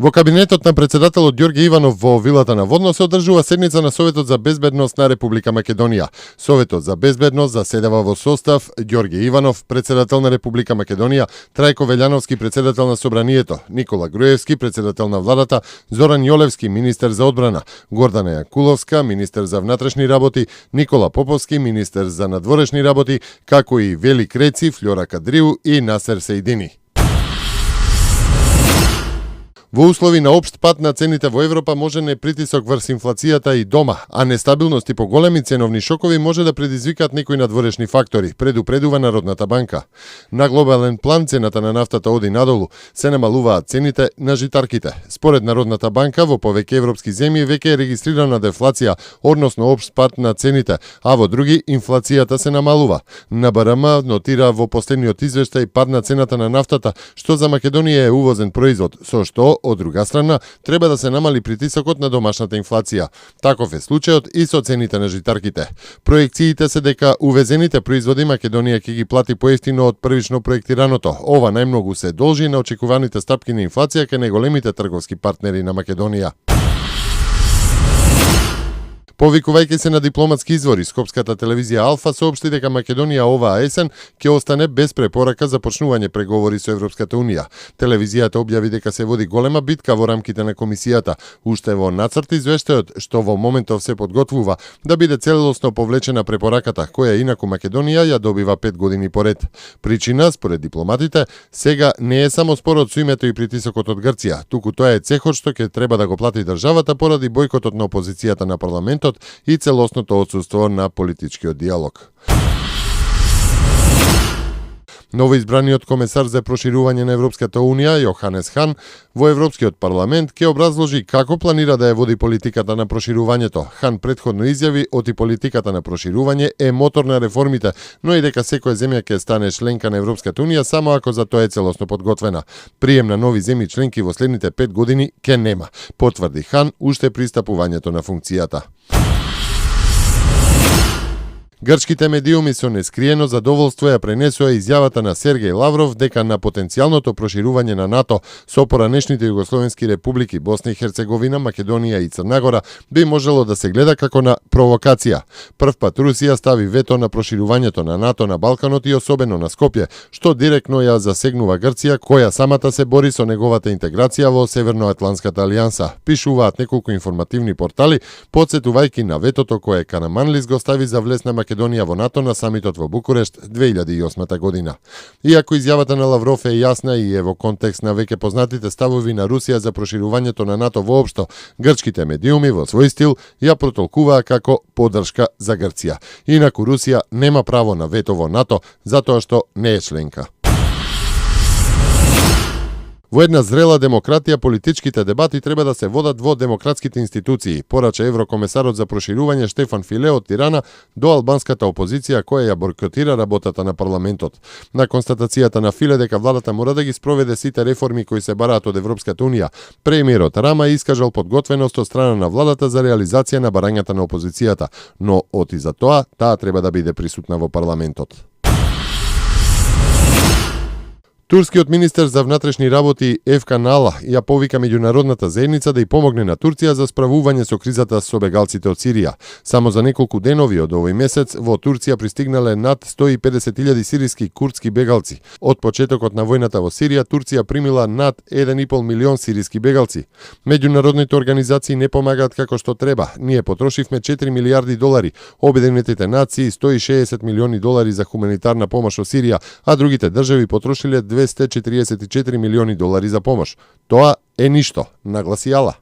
Во кабинетот на председателот Ѓорѓе Иванов во вилата на Водно се одржува седница на Советот за безбедност на Република Македонија. Советот за безбедност заседава во состав Ѓорѓе Иванов, председател на Република Македонија, Трајко Велјановски, председател на Собранието, Никола Груевски, председател на владата, Зоран Јолевски, министер за одбрана, Гордана Јанкуловска, министер за внатрешни работи, Никола Поповски, министер за надворешни работи, како и Вели Креци, Фљора Кадриу и Насер Сејдини. Во услови на општ пат на цените во Европа можен притисок врз инфлацијата и дома, а нестабилност и поголеми ценовни шокови може да предизвикаат некои надворешни фактори, предупредува Народната банка. На глобален план цената на нафтата оди надолу, се намалуваат цените на житарките. Според Народната банка, во повеќе европски земји веќе е регистрирана дефлација, односно општ пат на цените, а во други инфлацијата се намалува. НБРМ нотира во последниот извештај пад на цената на нафтата, што за Македонија е увозен производ, со што од друга страна, треба да се намали притисокот на домашната инфлација. Таков е случајот и со цените на житарките. Проекциите се дека увезените производи Македонија ќе ги плати поевтино од првично проектираното. Ова најмногу се должи на очекуваните стапки на инфлација кај најголемите трговски партнери на Македонија. Повикувајќи се на дипломатски извори, скопската телевизија Алфа соопшти дека Македонија оваа есен ќе остане без препорака за почнување преговори со Европската унија. Телевизијата објави дека се води голема битка во рамките на комисијата. Уште во нацрт извештајот, што во моментов се подготвува, да биде целосно повлечена препораката, која инаку Македонија ја добива 5 години поред. Причина, според дипломатите, сега не е само спорот со името и притисокот од Грција, туку тоа е цехот што ќе треба да го плати државата поради бојкотот на опозицијата на парламентот и целосното отсуство на политичкиот диалог. Новоизбраниот комесар за проширување на Европската унија, Јоханес Хан, во Европскиот парламент ќе образложи како планира да ја води политиката на проширувањето. Хан претходно изјави оти политиката на проширување е мотор на реформите, но и дека секоја земја ќе стане членка на Европската унија само ако за тоа е целосно подготвена. Прием на нови земји членки во следните 5 години ќе нема, потврди Хан уште при стапувањето на функцијата. Грчките медиуми со нескриено задоволство ја пренесоа изјавата на Сергеј Лавров дека на потенцијалното проширување на НАТО со поранешните југословенски републики Босна и Херцеговина, Македонија и Црна Гора би можело да се гледа како на провокација. Прв пат Русија стави вето на проширувањето на НАТО на Балканот и особено на Скопје, што директно ја засегнува Грција, која самата се бори со неговата интеграција во Северноатланската алијанса. Пишуваат неколку информативни портали, потсетувајќи на ветото кое Караманлис го стави за влез на Македонија во НАТО на самитот во Букурешт 2008 година. Иако изјавата на Лавров е јасна и е во контекст на веќе познатите ставови на Русија за проширувањето на НАТО воопшто, грчките медиуми во свој стил ја протолкуваа како поддршка за Грција. Инаку Русија нема право на вето во НАТО затоа што не е членка. Во една зрела демократија политичките дебати треба да се водат во демократските институции, порача еврокомесарот за проширување Штефан Филе од Тирана до албанската опозиција која ја бойкотира работата на парламентот. На констатацијата на Филе дека владата мора да ги спроведе сите реформи кои се бараат од Европската унија, премиерот Рама искажал подготвеност од страна на владата за реализација на барањата на опозицијата, но оти за тоа, таа треба да биде присутна во парламентот. Турскиот министер за внатрешни работи Евкан Ала ја повика меѓународната заедница да ја помогне на Турција за справување со кризата со бегалците од Сирија. Само за неколку денови од овој месец во Турција пристигнале над 150.000 сириски курдски бегалци. Од почетокот на војната во Сирија, Турција примила над 1,5 милион сириски бегалци. Меѓународните организации не помагаат како што треба. Ние потрошивме 4 милиарди долари, Обединетите нации 160 милиони долари за хуманитарна помош во Сирија, а другите држави потрошиле 244 милиони долари за помош. Тоа е ништо, нагласи Ала.